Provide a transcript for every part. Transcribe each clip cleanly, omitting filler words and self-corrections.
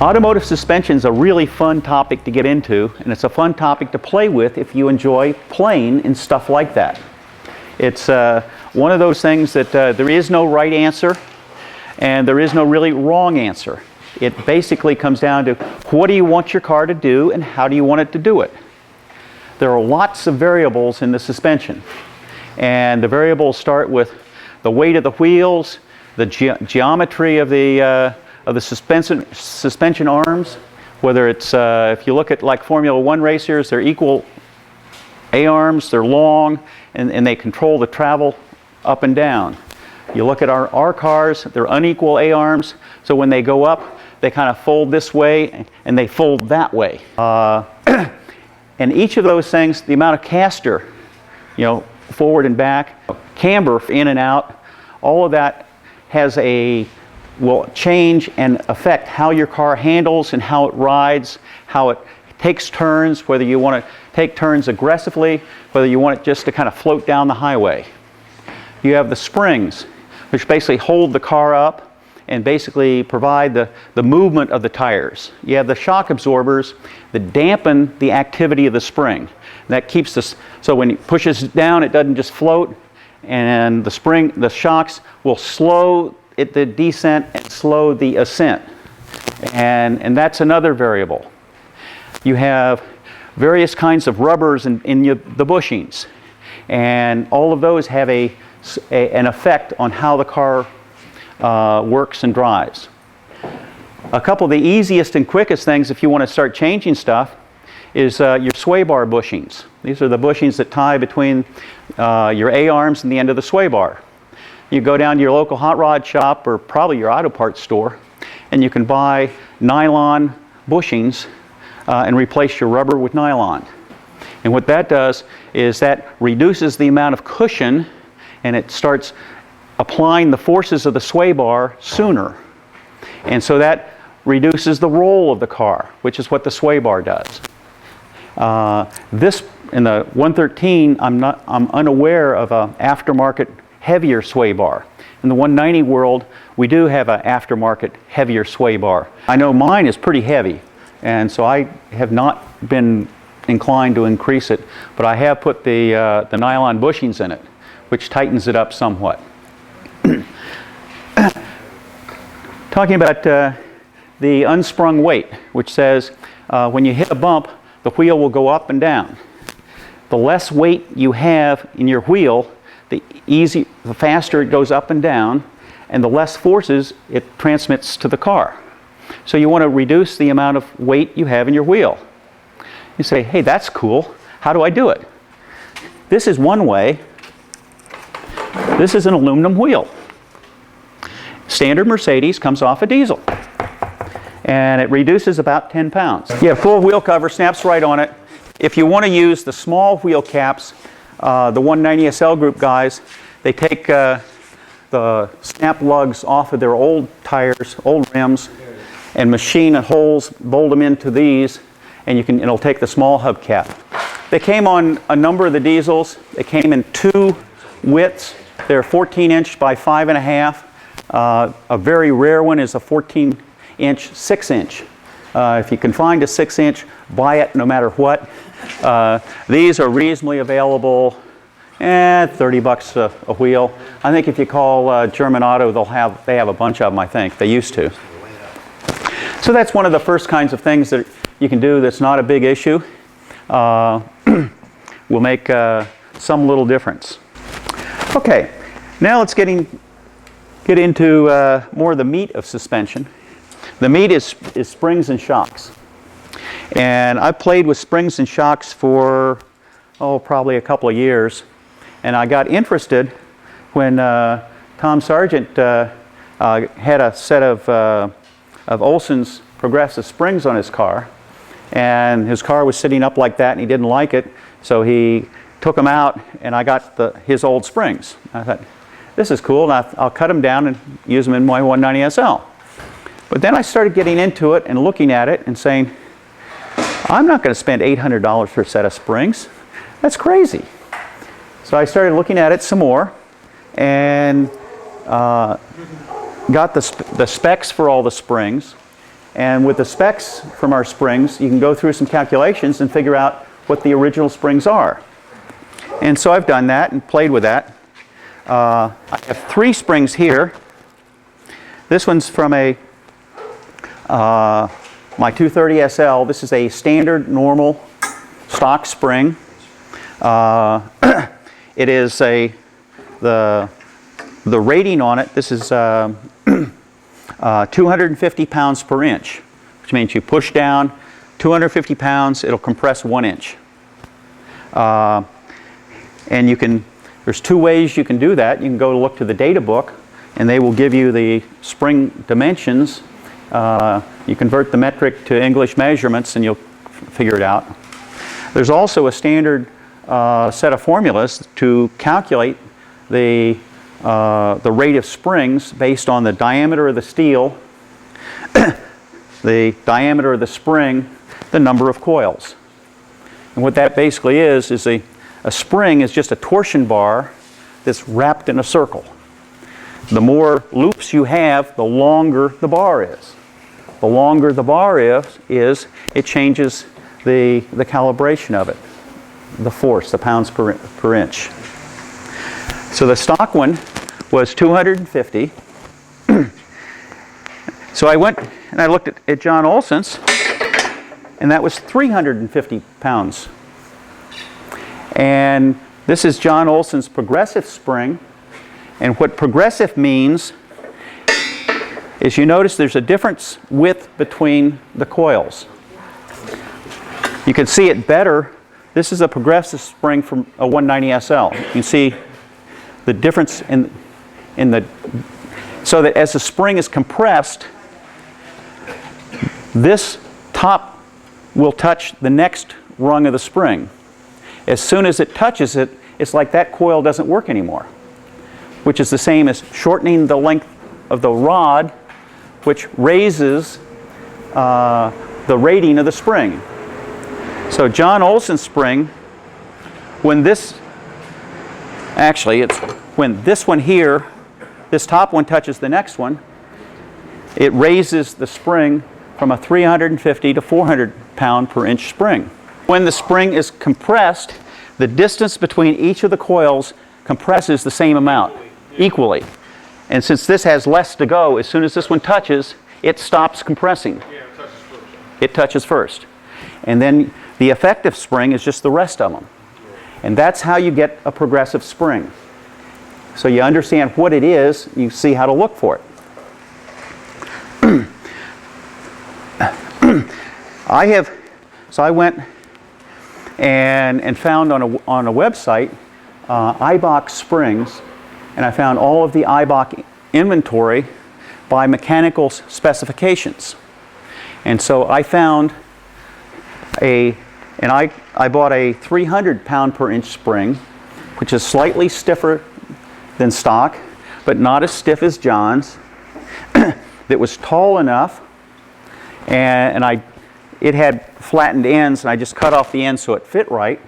Automotive suspension is a really fun topic to get into, and it's a fun topic to play with if you enjoy playing and stuff like that. It's one of those things that there is no right answer and there is no really wrong answer. It basically comes down to what do you want your car to do and how do you want it to do it. There are lots of variables in the suspension, and the variables start with the weight of the wheels, the geometry of the suspension arms, whether it's, if you look at like Formula One racers, they're equal A-arms, they're long, and they control the travel up and down. You look at our cars, they're unequal A-arms, so when they go up, they kind of fold this way and they fold that way. And each of those things, the amount of caster, you know, forward and back, camber in and out, all of that will change and affect how your car handles and how it rides, how it takes turns, whether you want to take turns aggressively, whether you want it just to kind of float down the highway. You have the springs, which basically hold the car up and basically provide the movement of the tires. You have the shock absorbers that dampen the activity of the spring. That keeps this, so when it pushes down, it doesn't just float, and the shocks will slow the descent and slow the ascent. And that's another variable. You have various kinds of rubbers in the bushings, and all of those have an effect on how the car works and drives. A couple of the easiest and quickest things if you want to start changing stuff is your sway bar bushings. These are the bushings that tie between your A-arms and the end of the sway bar. You go down to your local hot rod shop or probably your auto parts store, and you can buy nylon bushings and replace your rubber with nylon. And what that does is that reduces the amount of cushion, and it starts applying the forces of the sway bar sooner. And so that reduces the roll of the car, which is what the sway bar does. This, in the 113, I'm unaware of an aftermarket heavier sway bar. In the 190 world, we do have an aftermarket heavier sway bar. I know mine is pretty heavy, and so I have not been inclined to increase it, but I have put the nylon bushings in it, which tightens it up somewhat. Talking about the unsprung weight, which says when you hit a bump, the wheel will go up and down. The less weight you have in your wheel, the faster it goes up and down, and the less forces it transmits to the car. So you want to reduce the amount of weight you have in your wheel. You say, hey, that's cool. How do I do it? This is one way. This is an aluminum wheel. Standard Mercedes comes off a diesel, and it reduces about 10 pounds. You have full wheel cover, snaps right on it. If you want to use the small wheel caps, the 190 SL group guys, they take the snap lugs off of their old tires, old rims, and machine holes, bolt them into these, and it'll take the small hubcap. They came on a number of the diesels. They came in two widths. They're 14-inch by 5.5. A very rare one is a 14-inch 6-inch. If you can find a 6-inch, buy it no matter what. These are reasonably available, $30 a wheel. I think if you call German Auto, they have a bunch of them, I think. They used to. So that's one of the first kinds of things that you can do that's not a big issue. Will make some little difference. Okay, now let's get into more of the meat of suspension. The meat is springs and shocks. And I've played with springs and shocks for, probably a couple of years. And I got interested when Tom Sargent had a set of Olson's progressive springs on his car. And his car was sitting up like that and he didn't like it. So he took them out and I got his old springs. I thought, this is cool, and I'll cut them down and use them in my 190 SL. But then I started getting into it and looking at it and saying, I'm not going to spend $800 for a set of springs. That's crazy. So I started looking at it some more and got the specs for all the springs. And with the specs from our springs, you can go through some calculations and figure out what the original springs are. And so I've done that and played with that. I have 3 springs here. This one's from my 230 SL. This is a standard normal stock spring. It is the rating on it. This is 250 pounds per inch, which means you push down 250 pounds, it'll compress 1 inch. And there's 2 ways you can do that. You can go look to the data book, and they will give you the spring dimensions. You convert the metric to English measurements, and you'll figure it out. There's also a standard set of formulas to calculate the rate of springs based on the diameter of the steel, the diameter of the spring, the number of coils. And what that basically is a spring is just a torsion bar that's wrapped in a circle. The more loops you have, the longer the bar is. The longer the bar is it changes the calibration of it, the force, the pounds per inch. So the stock one was 250. So I went and I looked at John Olson's, and that was 350 pounds. And this is John Olson's progressive spring. And what progressive means is, you notice there's a difference width between the coils. You can see it better. This is a progressive spring from a 190 SL. You can see the difference in the, so that as the spring is compressed, this top will touch the next rung of the spring. As soon as it touches it, it's like that coil doesn't work anymore, which is the same as shortening the length of the rod, which raises the rating of the spring. So John Olson's spring, when this one here, this top one touches the next one, it raises the spring from a 350 to 400 pound per inch spring. When the spring is compressed, the distance between each of the coils compresses the same amount, equally. And since this has less to go, as soon as this one touches, it stops compressing. It touches first. And then the effective spring is just the rest of them. And that's how you get a progressive spring. So you understand what it is, you see how to look for it. I went and found on a website Eibach springs, and I found all of the Eibach inventory by mechanical specifications. And so I found I bought a 300 pound per inch spring, which is slightly stiffer than stock, but not as stiff as John's, that was tall enough, and it had flattened ends, and I just cut off the ends so it fit right.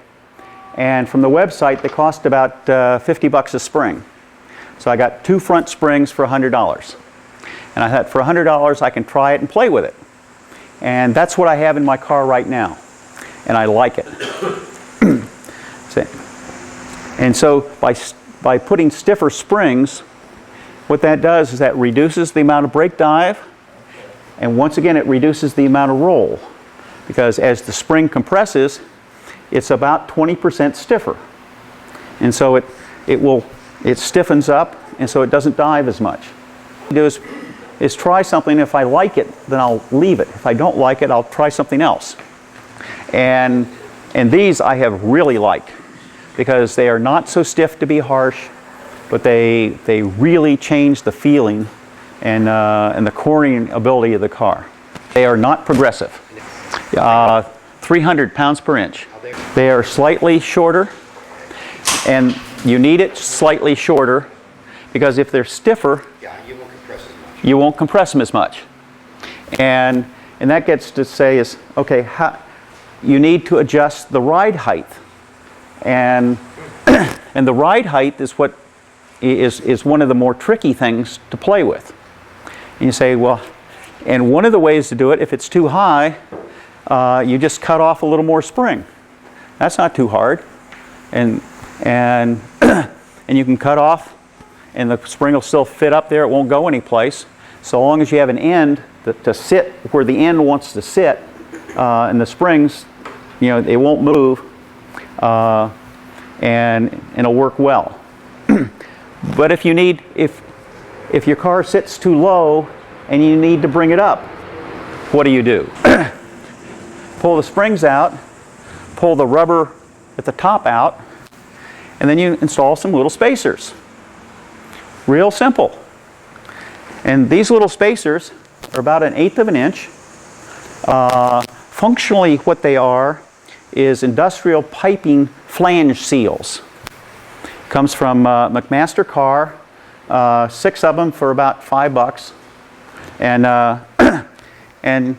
And from the website, they cost about $50 a spring. So I got 2 front springs for $100. And I thought, for $100 I can try it and play with it. And that's what I have in my car right now. And I like it. And so by putting stiffer springs, what that does is that reduces the amount of brake dive, and once again it reduces the amount of roll, because as the spring compresses, it's about 20% stiffer. And so it stiffens up, and so it doesn't dive as much. What I do is try something. If I like it, then I'll leave it. If I don't like it, I'll try something else. And these I have really liked, because they are not so stiff to be harsh, but they really change the feeling and the cornering ability of the car. They are not progressive. 300 pounds per inch. They are slightly shorter, and you need it slightly shorter, because if they're stiffer, you won't compress them as much. And that gets to say is, okay, you need to adjust the ride height. And the ride height is what is one of the more tricky things to play with. And you say, well, And one of the ways to do it, if it's too high, you just cut off a little more spring. That's not too hard. And and you can cut off, and the spring will still fit up there. It won't go anyplace. So long as you have an end to sit where the end wants to sit, and the springs, they won't move, and it'll work well. But if your car sits too low and you need to bring it up, what do? Pull the springs out, pull the rubber at the top out, and then you install some little spacers. Real simple. And these little spacers are about 1/8 of an inch. Functionally, what they are is industrial piping flange seals. Comes from McMaster Carr, 6 of them for about $5. And,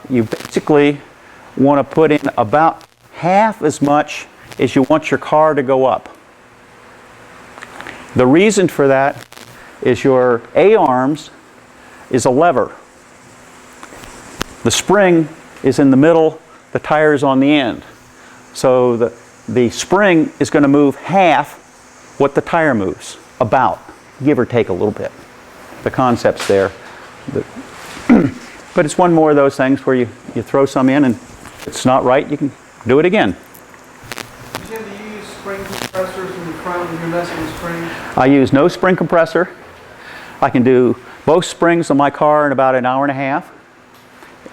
you basically want to put in about half as much as you want your car to go up. The reason for that is your A-arms is a lever. The spring is in the middle, the tire is on the end. So the spring is going to move half what the tire moves, about, give or take a little bit. The concept's there. But it's one more of those things where you throw some in, and if it's not right, you can do it again. Do you tend to use spring compressors in the front when you're messing with springs? I use no spring compressor. I can do both springs on my car in about 1.5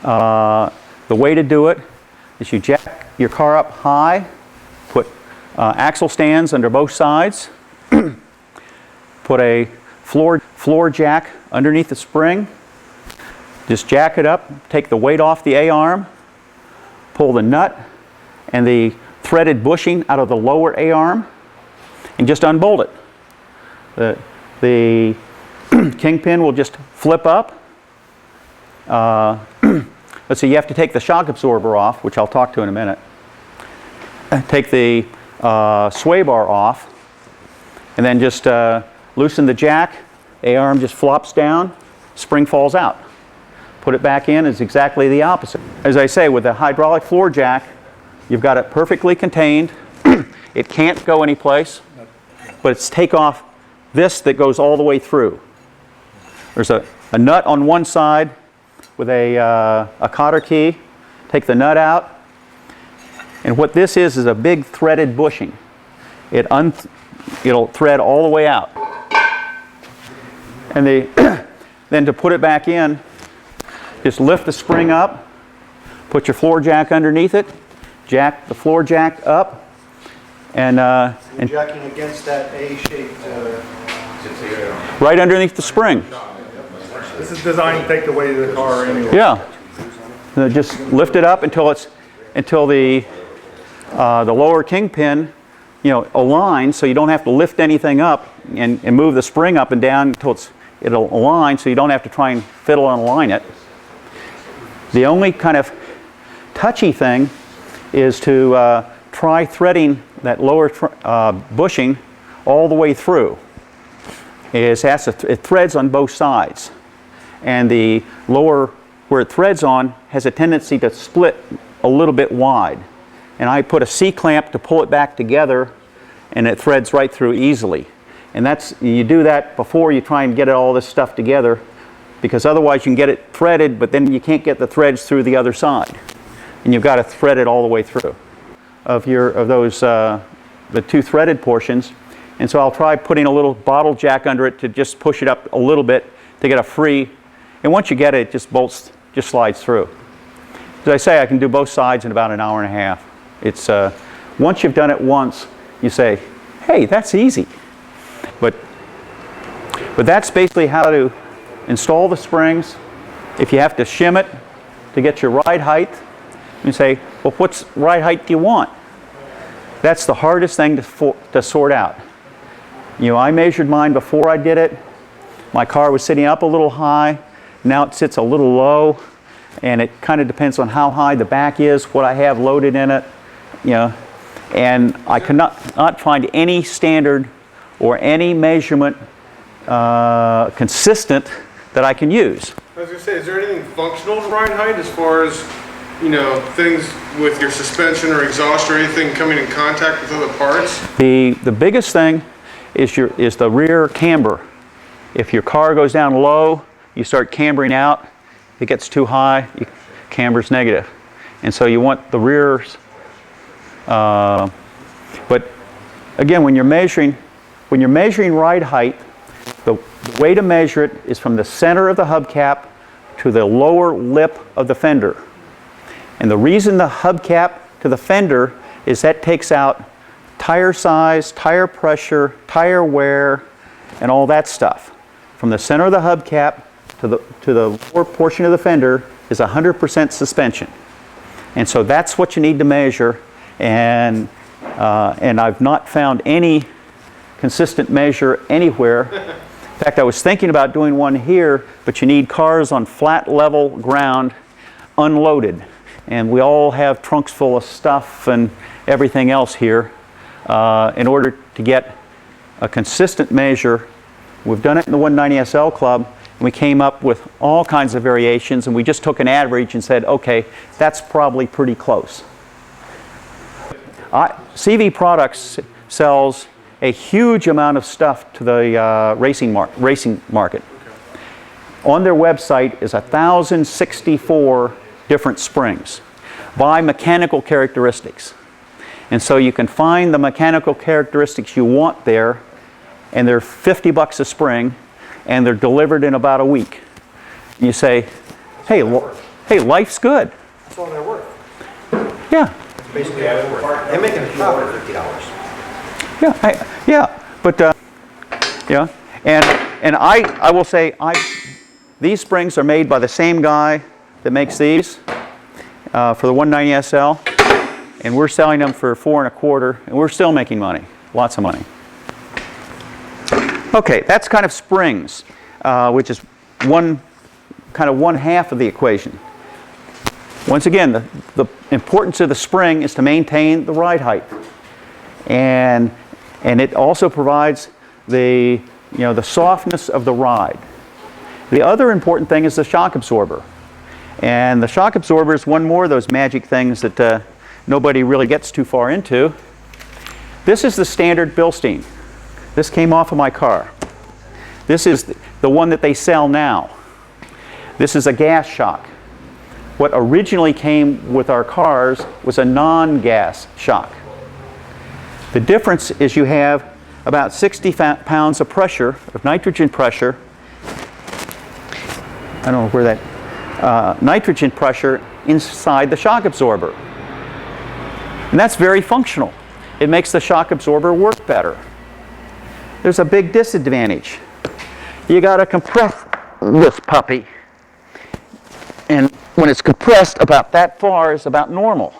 hours. The way to do it is you jack your car up high, put axle stands under both sides, put a floor jack underneath the spring, just jack it up, take the weight off the A-arm, pull the nut and the threaded bushing out of the lower A-arm, and just unbolt it. The kingpin will just flip up. Let's see, you have to take the shock absorber off, which I'll talk to in a minute. Take the sway bar off, and then just loosen the jack. A-arm just flops down, spring falls out. Put it back in, it's exactly the opposite. As I say, with the hydraulic floor jack, you've got it perfectly contained. It can't go anyplace, but it's take off this that goes all the way through. There's a nut on one side with a cotter key. Take the nut out, and what this is a big threaded bushing. It'll thread all the way out. And then to put it back in, just lift the spring up, put your floor jack underneath it, jack the floor jack up, and Jacking against that A-shaped... right underneath the spring. This is designed to take the weight of the car anyway. Yeah. Just lift it up until the lower kingpin, aligns, so you don't have to lift anything up and move the spring up and down until it'll align, so you don't have to try and fiddle and align it. The only kind of touchy thing is to try threading that lower bushing all the way through. It threads on both sides, and the lower where it threads on has a tendency to split a little bit wide. And I put a C-clamp to pull it back together, and it threads right through easily. And you do that before you try and get all this stuff together, because otherwise you can get it threaded, but then you can't get the threads through the other side. And you've got to thread it all the way through of those the two threaded portions. And so I'll try putting a little bottle jack under it to just push it up a little bit to get a free. And once you get it, it just slides through. As I say, I can do both sides in about 1.5 hours. It's once you've done it once, you say, "Hey, that's easy." But that's basically how to install the springs. If you have to shim it to get your ride height, you say, "Well, what ride height do you want?" That's the hardest thing to sort out. I measured mine before I did it. My car was sitting up a little high. Now it sits a little low, and it kind of depends on how high the back is, what I have loaded in it, and I could not find any standard or any measurement consistent that I can use. I was gonna say, is there anything functional to ride height as far as, you know, things with your suspension or exhaust or anything coming in contact with other parts? The biggest thing is the rear camber. If your car goes down low, you start cambering out. If it gets too high, camber's negative. And so you want the rears. But again, when you're measuring ride height, the way to measure it is from the center of the hubcap to the lower lip of the fender. And the reason the hubcap to the fender is that takes out tire size, tire pressure, tire wear, and all that stuff. From the center of the hubcap to the lower portion of the fender is 100% suspension. And so that's what you need to measure, and I've not found any consistent measure anywhere. In fact, I was thinking about doing one here, but you need cars on flat level ground, unloaded. And we all have trunks full of stuff and everything else here. In order to get a consistent measure, we've done it in the 190 SL Club, and we came up with all kinds of variations, and we just took an average and said, okay, that's probably pretty close. CV Products sells a huge amount of stuff to the racing market. On their website is 1,064 different springs by mechanical characteristics. And so you can find the mechanical characteristics you want there, and they're $50 a spring, and they're delivered in about a week. You say, hey, life's good. That's all they're worth. Yeah. Basically, all they're worth. They're making a profit of $50. Yeah, and I will say these springs are made by the same guy that makes these for the 190 SL, and we're selling them for $4 1/4, and we're still making money, lots of money. Okay, that's kind of springs, which is one half of the equation. Once again, the importance of the spring is to maintain the ride height, and it also provides the softness of the ride. The other important thing is the shock absorber, and the shock absorber is one more of those magic things that nobody really gets too far into. This is the standard Bilstein. This came off of my car. This is the one that they sell now. This is a gas shock. What originally came with our cars was a non-gas shock. The difference is you have about 60 pounds of pressure, of nitrogen pressure. I don't know where that, nitrogen pressure inside the shock absorber. And that's very functional. It makes the shock absorber work better. There's a big disadvantage. You got to compress this puppy. And when it's compressed about that far is about normal.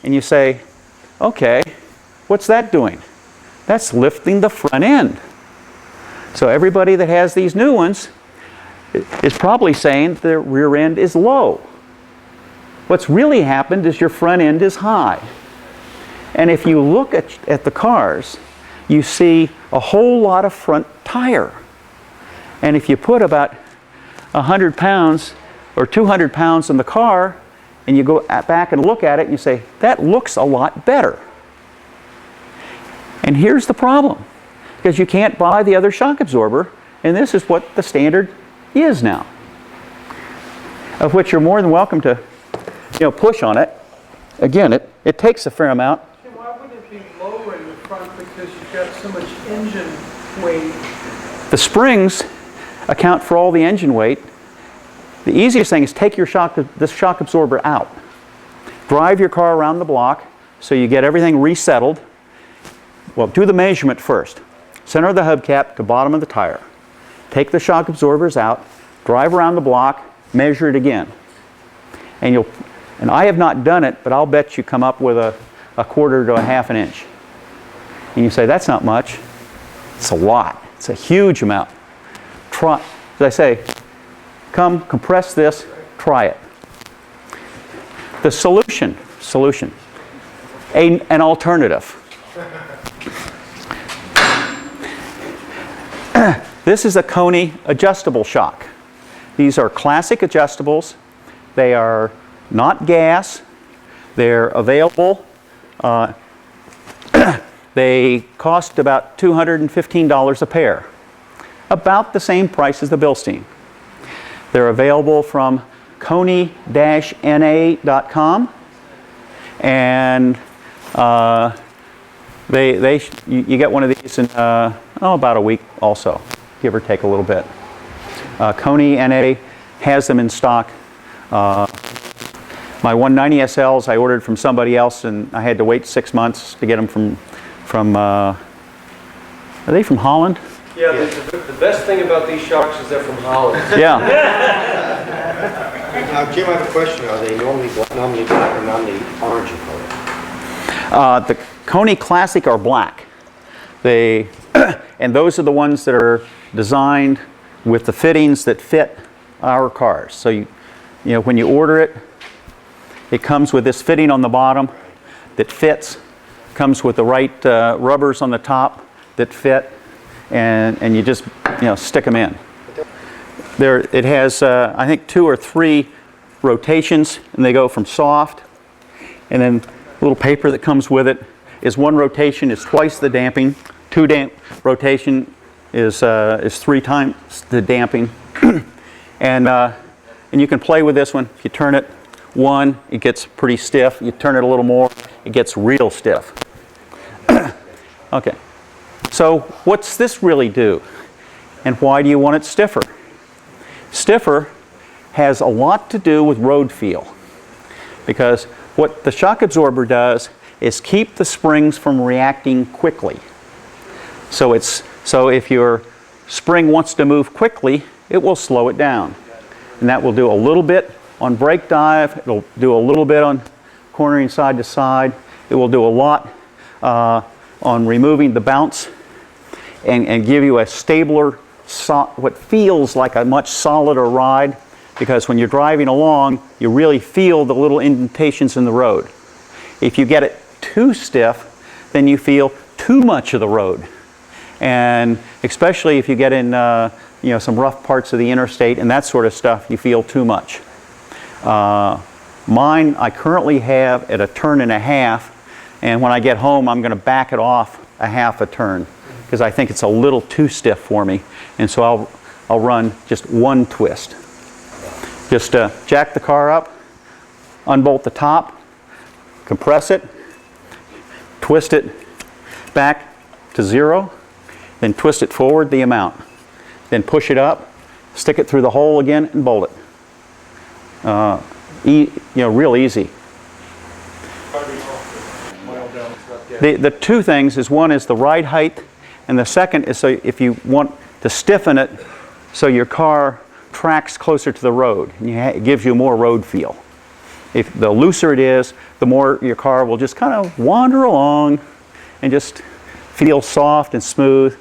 And you say, okay, what's that doing? That's lifting the front end. So everybody that has these new ones is probably saying their rear end is low. What's really happened is your front end is high. And if you look at the cars, you see a whole lot of front tire. And if you put about 100 pounds or 200 pounds in the car, and you go back and look at it and you say, that looks a lot better. And here's the problem, because you can't buy the other shock absorber, and this is what the standard is now, of which you're more than welcome to push on it. Again, it takes a fair amount. Why would it be lower in the front because you've got so much engine weight? The springs account for all the engine weight. The easiest thing is take this shock absorber out. Drive your car around the block so you get everything resettled. Well, do the measurement first. Center of the hubcap to bottom of the tire. Take the shock absorbers out, drive around the block, measure it again. And I have not done it, but I'll bet you come up with a 1/4 to a 1/2 inch. And you say, that's not much. It's a lot. It's a huge amount. Try, as I say, come compress this, try it. The solution, an alternative. This is a Koni adjustable shock. These are classic adjustables. They are not gas. They're available. They cost about $215 a pair, about the same price as the Bilstein. They're available from Koni-na.com, and you get one of these in about a week also, give or take a little bit. Koni-na has them in stock. My 190 SLs I ordered from somebody else, and I had to wait 6 months to get them from are they from Holland? Yeah, the best thing about these shocks is they're from Holland. Yeah. Jim, I have a question. Are they normally black or normally orange in color? The Koni Classic are black. And those are the ones that are designed with the fittings that fit our cars. So you know, when you order it, it comes with this fitting on the bottom that fits, comes with the right rubbers on the top that fit, and you just stick them in. It has I think 2 or 3 rotations, and they go from soft, and then a little paper that comes with it is 1 rotation is twice the damping, 2 rotation is 3 times the damping, and you can play with this one. If you turn it 1, it gets pretty stiff. You turn it a little more, it gets real stiff. Okay, so what's this really do, and why do you want it stiffer? Stiffer has a lot to do with road feel, because what the shock absorber does is keep the springs from reacting quickly. So if your spring wants to move quickly, it will slow it down, and that will do a little bit on brake dive. It'll do a little bit on cornering side to side. It will do a lot on removing the bounce and give you a stabler, what feels like a much solider ride, because when you're driving along, you really feel the little indentations in the road. If you get it too stiff, then you feel too much of the road. And especially if you get in some rough parts of the interstate and that sort of stuff, you feel too much. Mine I currently have at 1.5 turns, and when I get home I'm going to back it off 1/2 turn, because I think it's a little too stiff for me, and so I'll run just 1 twist. Just jack the car up, unbolt the top, compress it, twist it back to 0, then twist it forward the amount, then push it up, stick it through the hole again, and bolt it. Real easy. The 2 things is, one is the ride height, and the second is so if you want to stiffen it so your car tracks closer to the road, and it gives you more road feel. If the looser it is, the more your car will just kind of wander along and just feel soft and smooth.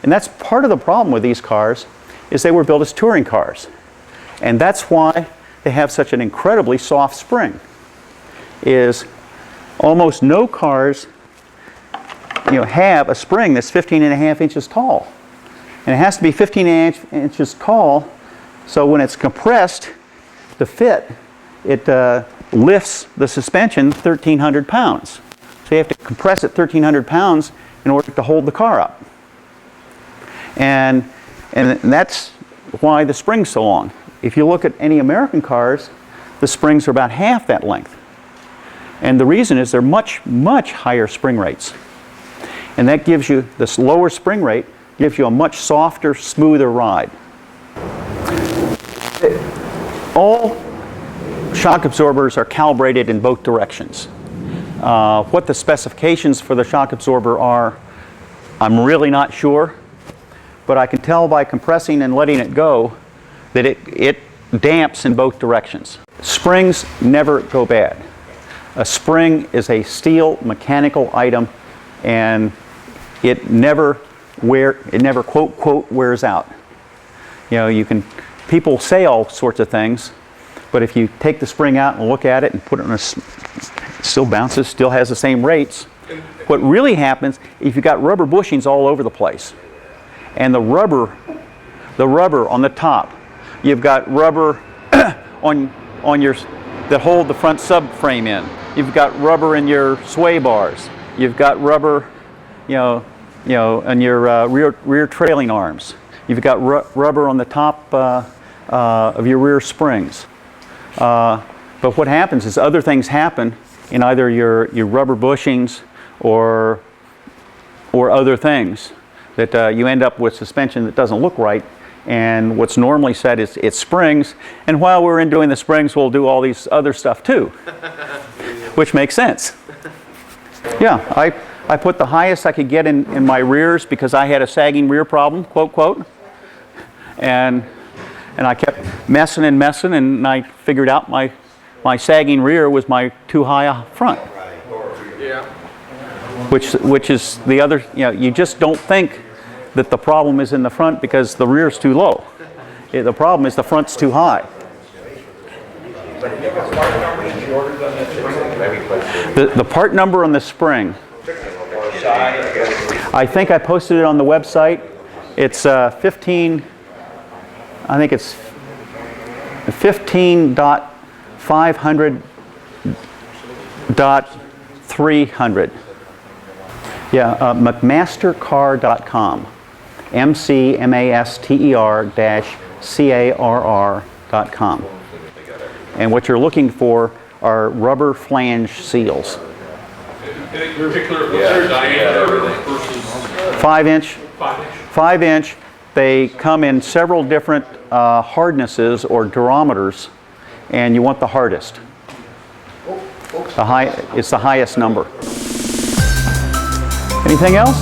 And that's part of the problem with these cars, is they were built as touring cars. And that's why they have such an incredibly soft spring. Is almost no cars have a spring that's 15.5 inches tall. And it has to be 15 inches tall, so when it's compressed to fit, it lifts the suspension 1,300 pounds. So you have to compress it 1,300 pounds in order to hold the car up. And that's why the spring's so long. If you look at any American cars, the springs are about half that length. And the reason is they're much, much higher spring rates. And that gives you, this lower spring rate gives you a much softer, smoother ride. All shock absorbers are calibrated in both directions. What the specifications for the shock absorber are, I'm really not sure, but I can tell by compressing and letting it go that it damps in both directions. Springs never go bad. A spring is a steel mechanical item, and it never quote quote wears out. People say all sorts of things, but if you take the spring out and look at it and put it on it still bounces, still has the same rates. What really happens if you've got rubber bushings all over the place, and the rubber on the top You've got rubber on your that hold the front subframe in. You've got rubber in your sway bars. You've got rubber, in your rear trailing arms. You've got rubber on the top of your rear springs. But what happens is other things happen in either your rubber bushings or other things that you end up with suspension that doesn't look right. And what's normally said is it's springs. And while we're in doing the springs, we'll do all these other stuff too, which makes sense. Yeah, I put the highest I could get in my rears because I had a sagging rear problem, quote, quote. And I kept messing, and I figured out my sagging rear was my too high front. Yeah. Which is the other, you just don't think that the problem is in the front because the rear's too low. The problem is the front's too high. The part number on the spring, I think I posted it on the website. It's 15, I think it's 15.500.300. Yeah, McMastercar.com. McMaster-CARR.com. And what you're looking for are rubber flange seals. Any particular, what's their diameter versus 5 inch. 5 inch? 5 inch. They come in several different hardnesses or durometers, and you want the hardest. It's the highest number. Anything else?